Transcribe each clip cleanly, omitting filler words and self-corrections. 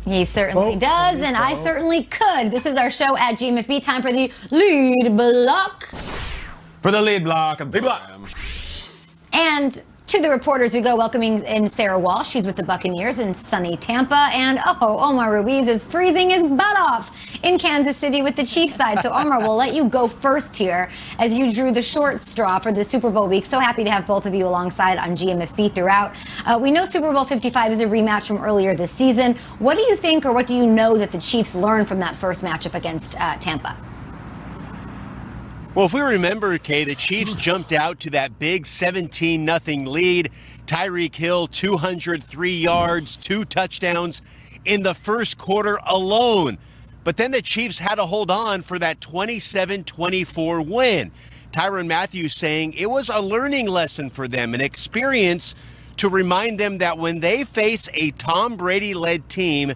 He certainly does, and I certainly could. This is our show at GMFB. Time for the lead block. For the lead block of the block. And to the reporters we go, welcoming in Sarah Walsh. She's with the Buccaneers in sunny Tampa. And, Omar Ruiz is freezing his butt off in Kansas City with the Chiefs side. So, Omar, we'll let you go first here as you drew the short straw for the Super Bowl week. So happy to have both of you alongside on GMFB throughout. We know Super Bowl 55 is a rematch from earlier this season. What do you think, or what do you know that the Chiefs learned from that first matchup against Tampa? Well, if we remember, Kay, the Chiefs jumped out to that big 17-0 lead. Tyreek Hill, 203 yards, 2 touchdowns in the first quarter alone. But then the Chiefs had to hold on for that 27-24 win. Tyrann Mathieu saying it was a learning lesson for them, an experience to remind them that when they face a Tom Brady-led team,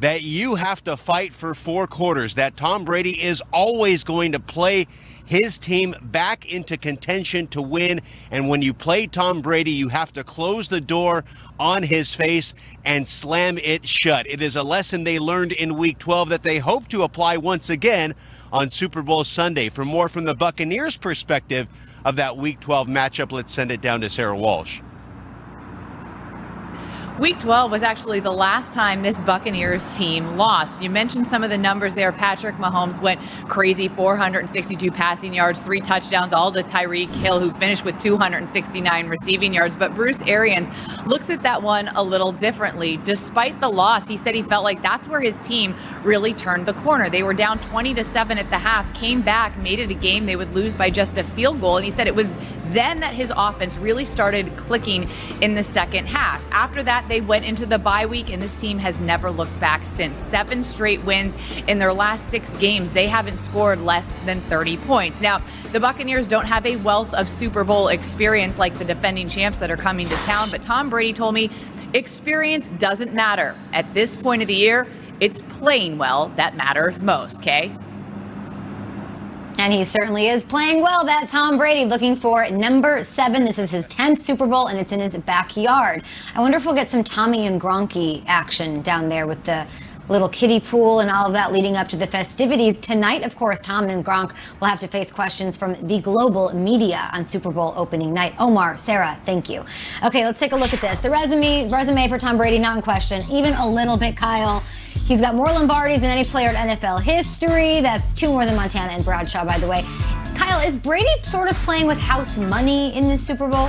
that you have to fight for 4 quarters, that Tom Brady is always going to play his team back into contention to win. And when you play Tom Brady, you have to close the door on his face and slam it shut. It is a lesson they learned in Week 12 that they hope to apply once again on Super Bowl Sunday. For more from the Buccaneers' perspective of that Week 12 matchup, let's send it down to Sarah Walsh. Week 12 was actually the last time this Buccaneers team lost. You mentioned some of the numbers there. Patrick Mahomes went crazy, 462 passing yards, 3 touchdowns, all to Tyreek Hill, who finished with 269 receiving yards. But Bruce Arians looks at that one a little differently. Despite the loss, he said he felt like that's where his team really turned the corner. They were down 20-7 at the half, came back, made it a game they would lose by just a field goal. And he said it was then that his offense really started clicking in the second half. After that, they went into the bye week, and this team has never looked back since. 7 straight wins in their last 6 games. They haven't scored less than 30 points. Now, the Buccaneers don't have a wealth of Super Bowl experience like the defending champs that are coming to town, but Tom Brady told me experience doesn't matter. At this point of the year, it's playing well that matters most, Kay? And he certainly is playing well, that Tom Brady, looking for number 7. This is his 10th Super Bowl, and it's in his backyard. I wonder if we'll get some Tommy and Gronky action down there with the little kiddie pool and all of that leading up to the festivities. Tonight, of course, Tom and Gronk will have to face questions from the global media on Super Bowl opening night. Omar, Sarah, thank you. Okay, let's take a look at this. The resume for Tom Brady, not in question, even a little bit, Kyle. He's got more Lombardis than any player in NFL history. That's 2 more than Montana and Bradshaw, by the way. Kyle, is Brady sort of playing with house money in this Super Bowl?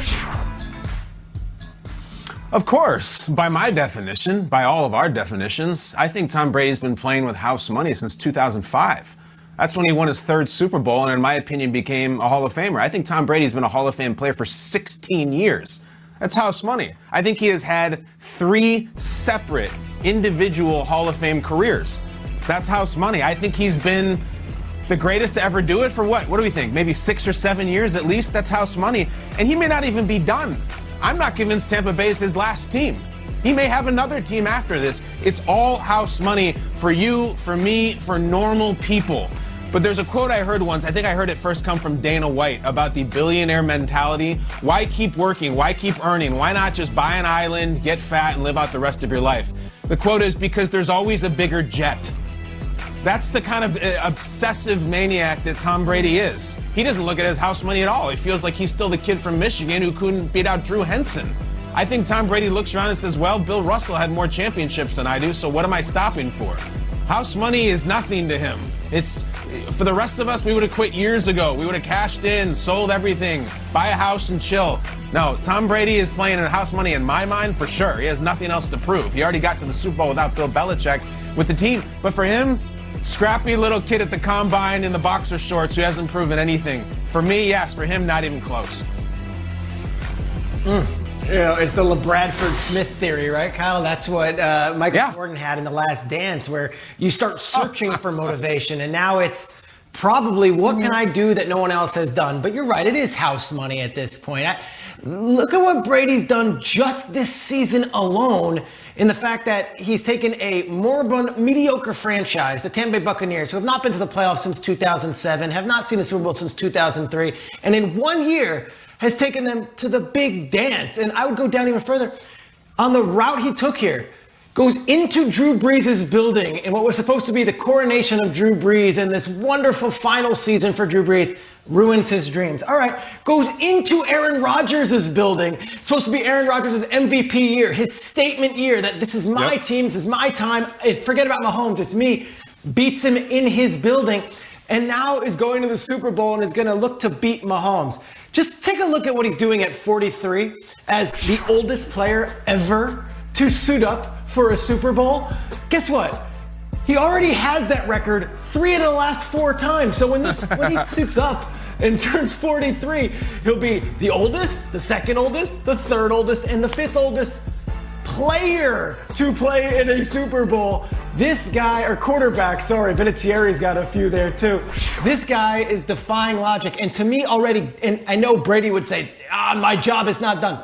Of course, by my definition, by all of our definitions, I think Tom Brady's been playing with house money since 2005. That's when he won his 3rd Super Bowl and, in my opinion, became a Hall of Famer. I think Tom Brady's been a Hall of Fame player for 16 years. That's house money. I think he has had 3 separate individual Hall of Fame careers. That's house money. I think he's been the greatest to ever do it for what? What do we think? Maybe 6 or 7 years at least? That's house money. And he may not even be done. I'm not convinced Tampa Bay is his last team. He may have another team after this. It's all house money for you, for me, for normal people. But there's a quote I heard once, I think I heard it first come from Dana White, about the billionaire mentality. Why keep working? Why keep earning? Why not just buy an island, get fat, and live out the rest of your life? The quote is, because there's always a bigger jet. That's the kind of obsessive maniac that Tom Brady is. He doesn't look at his house money at all. He feels like he's still the kid from Michigan who couldn't beat out Drew Henson. I think Tom Brady looks around and says, well, Bill Russell had more championships than I do, so what am I stopping for? House money is nothing to him. It's, for the rest of us, we would have quit years ago. We would have cashed in, sold everything, buy a house and chill. No, Tom Brady is playing in house money in my mind for sure. He has nothing else to prove. He already got to the Super Bowl without Bill Belichick with the team. But for him, scrappy little kid at the combine in the boxer shorts who hasn't proven anything. For me, yes. For him, not even close. You know, it's the LeBradford Smith theory, right, Kyle? That's what Michael Jordan had in The Last Dance, where you start searching for motivation, and now it's probably what can I do that no one else has done? But you're right, it is house money at this point. Look at what Brady's done just this season alone, in the fact that he's taken a moribund, mediocre franchise, the Tampa Bay Buccaneers, who have not been to the playoffs since 2007, have not seen the Super Bowl since 2003, and in 1 year has taken them to the big dance. And I would go down even further. On the route he took here, goes into Drew Brees' building in what was supposed to be the coronation of Drew Brees and this wonderful final season for Drew Brees, ruins his dreams. All right, goes into Aaron Rodgers' building. It's supposed to be Aaron Rodgers' MVP year, his statement year that this is my team, this is my time. Forget about Mahomes, it's me. Beats him in his building, and now is going to the Super Bowl and is going to look to beat Mahomes. Just take a look at what he's doing at 43 as the oldest player ever to suit up for a Super Bowl. Guess what? He already has that record 3 of the last 4 times. So when he suits up and turns 43, he'll be the oldest, the second oldest, the third oldest, and the 5th oldest player to play in a Super Bowl. This guy, or quarterback, sorry, Vinatieri's got a few there too. This guy is defying logic. And to me already, and I know Brady would say, my job is not done.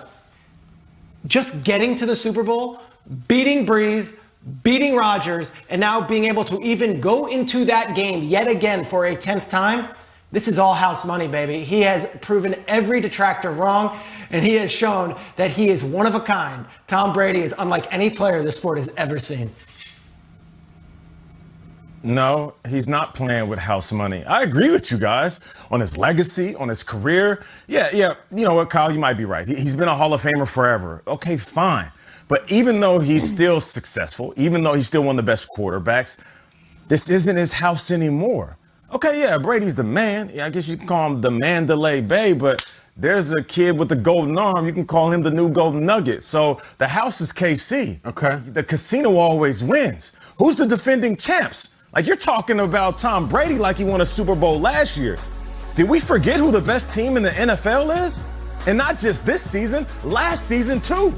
Just getting to the Super Bowl, beating Brees, beating Rodgers, and now being able to even go into that game yet again for a 10th time, this is all house money, baby. He has proven every detractor wrong, and he has shown that he is one of a kind. Tom Brady is unlike any player this sport has ever seen. No, he's not playing with house money. I agree with you guys on his legacy, on his career. Yeah. You know what, Kyle, you might be right. He's been a Hall of Famer forever. Okay, fine. But even though he's still successful, even though he's still one of the best quarterbacks, this isn't his house anymore. Okay, yeah, Brady's the man. Yeah, I guess you can call him the Mandalay Bay, but there's a kid with the golden arm. You can call him the new golden nugget. So the house is KC. Okay. The casino always wins. Who's the defending champs? Like, you're talking about Tom Brady like he won a Super Bowl last year. Did we forget who the best team in the NFL is? And not just this season, last season too.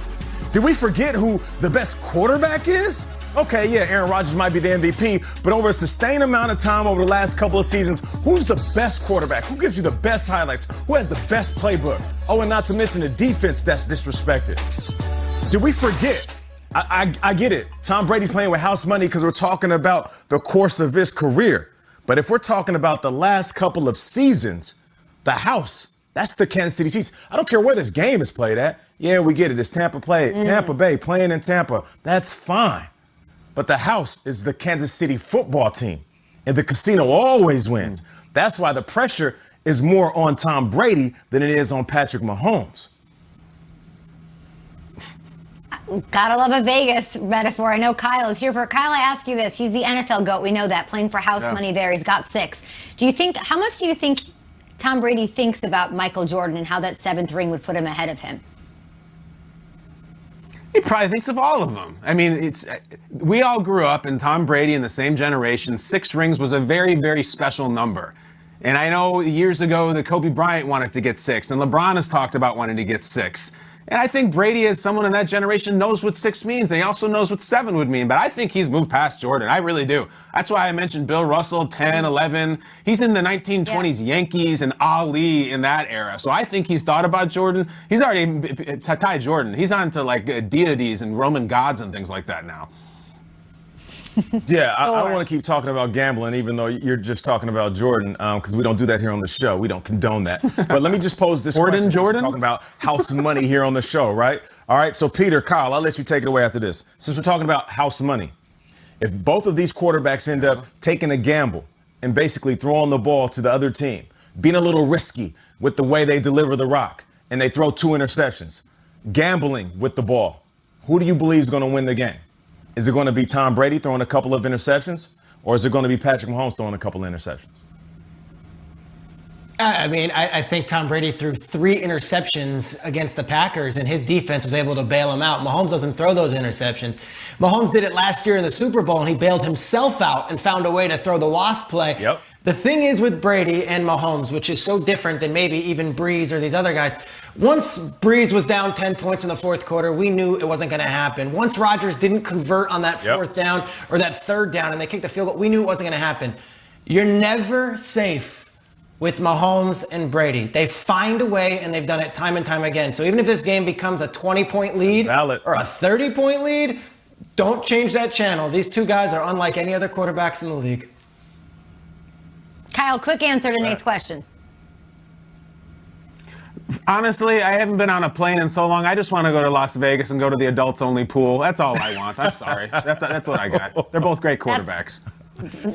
Did we forget who the best quarterback is? Okay, yeah, Aaron Rodgers might be the MVP, but over a sustained amount of time over the last couple of seasons, who's the best quarterback? Who gives you the best highlights? Who has the best playbook? Oh, and not to mention a defense that's disrespected. Did we forget? I get it. Tom Brady's playing with house money because we're talking about the course of his career. But if we're talking about the last couple of seasons, the house, that's the Kansas City Chiefs. I don't care where this game is played at. Yeah, we get it. It's Tampa Bay playing in Tampa. That's fine. But the house is the Kansas City football team. And the casino always wins. That's why the pressure is more on Tom Brady than it is on Patrick Mahomes. Gotta love a Vegas metaphor. I know Kyle is here for it. Kyle, I ask you this. He's the NFL GOAT. We know that. Playing for house money there. He's got 6. How much do you think Tom Brady thinks about Michael Jordan and how that 7th ring would put him ahead of him? He probably thinks of all of them. I mean, we all grew up, and Tom Brady in the same generation. 6 rings was a very, very special number. And I know years ago that Kobe Bryant wanted to get 6, and LeBron has talked about wanting to get 6. And I think Brady, as someone in that generation, knows what 6 means. And he also knows what 7 would mean. But I think he's moved past Jordan. I really do. That's why I mentioned Bill Russell, 10, 11. He's in the 1920s Yankees and Ali in that era. So I think he's thought about Jordan. He's already Ty Jordan. He's on to like deities and Roman gods and things like that now. Yeah, I don't want to keep talking about gambling, even though you're just talking about Jordan, because we don't do that here on the show. We don't condone that. But let me just pose this question. Jordan? We're talking about house money here on the show, right? All right, so Peter, Kyle, I'll let you take it away after this. Since we're talking about house money, if both of these quarterbacks end up taking a gamble and basically throwing the ball to the other team, being a little risky with the way they deliver the rock, and they throw 2 interceptions, gambling with the ball, who do you believe is going to win the game? Is it going to be Tom Brady throwing a couple of interceptions, or is it going to be Patrick Mahomes throwing a couple of interceptions? I mean, I think Tom Brady threw 3 interceptions against the Packers, and his defense was able to bail him out. Mahomes doesn't throw those interceptions. Mahomes did it last year in the Super Bowl, and he bailed himself out and found a way to throw the wasp play. Yep. The thing is with Brady and Mahomes, which is so different than maybe even Brees or these other guys, once Brees was down 10 points in the 4th quarter, we knew it wasn't going to happen. Once Rodgers didn't convert on that 4th down or that 3rd down and they kicked the field goal, we knew it wasn't going to happen. You're never safe with Mahomes and Brady. They find a way, and they've done it time and time again. So even if this game becomes a 20-point lead or a 30-point lead, don't change that channel. These 2 guys are unlike any other quarterbacks in the league. Kyle, quick answer to Nate's question. Honestly, I haven't been on a plane in so long. I just want to go to Las Vegas and go to the adults-only pool. That's all I want. I'm sorry. That's what I got. They're both great quarterbacks.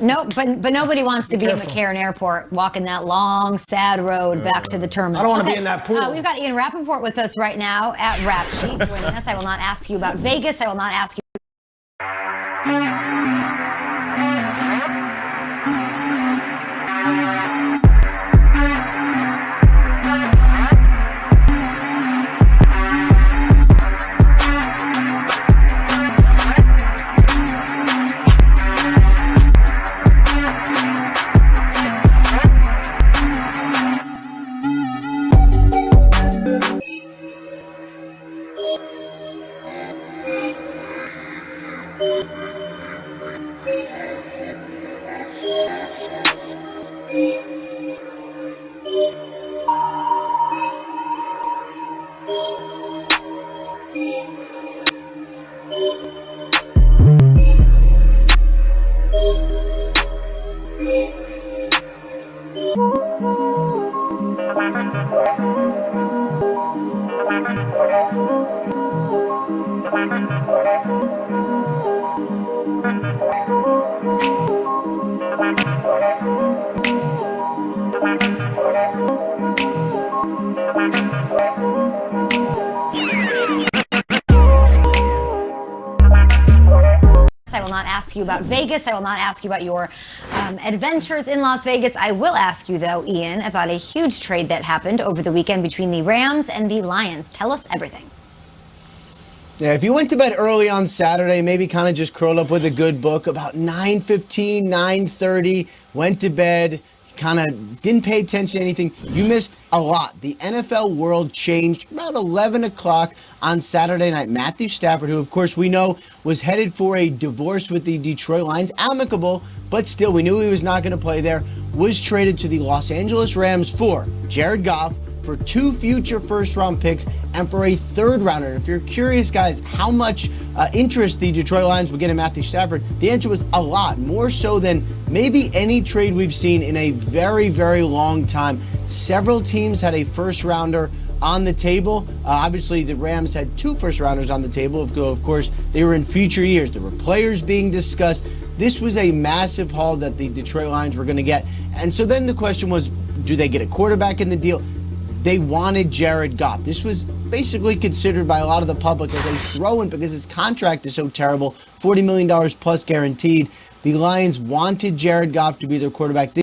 No, but nobody wants to be in McCarran Airport walking that long, sad road back to the terminal. I don't want to be in that pool. We've got Ian Rappaport with us right now at Rap Sheet joining us. I will not ask you about Vegas. I will not ask you. I will not ask you about Vegas. I will not ask you about your adventures in Las Vegas. I will ask you, though, Ian, about a huge trade that happened over the weekend between the Rams and the Lions. Tell us everything. Yeah, if you went to bed early on Saturday, maybe kind of just curled up with a good book, about 9:15, 9:30, went to bed, kind of didn't pay attention to anything, you missed a lot. The NFL world changed about 11 o'clock on Saturday night. Matthew Stafford, who of course we know was headed for a divorce with the Detroit Lions, amicable, but still we knew he was not going to play there, was traded to the Los Angeles Rams for Jared Goff, for 2 future first-round picks, and for a third-rounder. If you're curious, guys, how much interest the Detroit Lions would get in Matthew Stafford, the answer was a lot, more so than maybe any trade we've seen in a very, very long time. Several teams had a first-rounder on the table. Obviously, the Rams had 2 first-rounders on the table. Of course, they were in future years. There were players being discussed. This was a massive haul that the Detroit Lions were going to get. And so then the question was, do they get a quarterback in the deal? They wanted Jared Goff. This was basically considered by a lot of the public as a throw-in because his contract is so terrible, $40 million plus guaranteed. The Lions wanted Jared Goff to be their quarterback.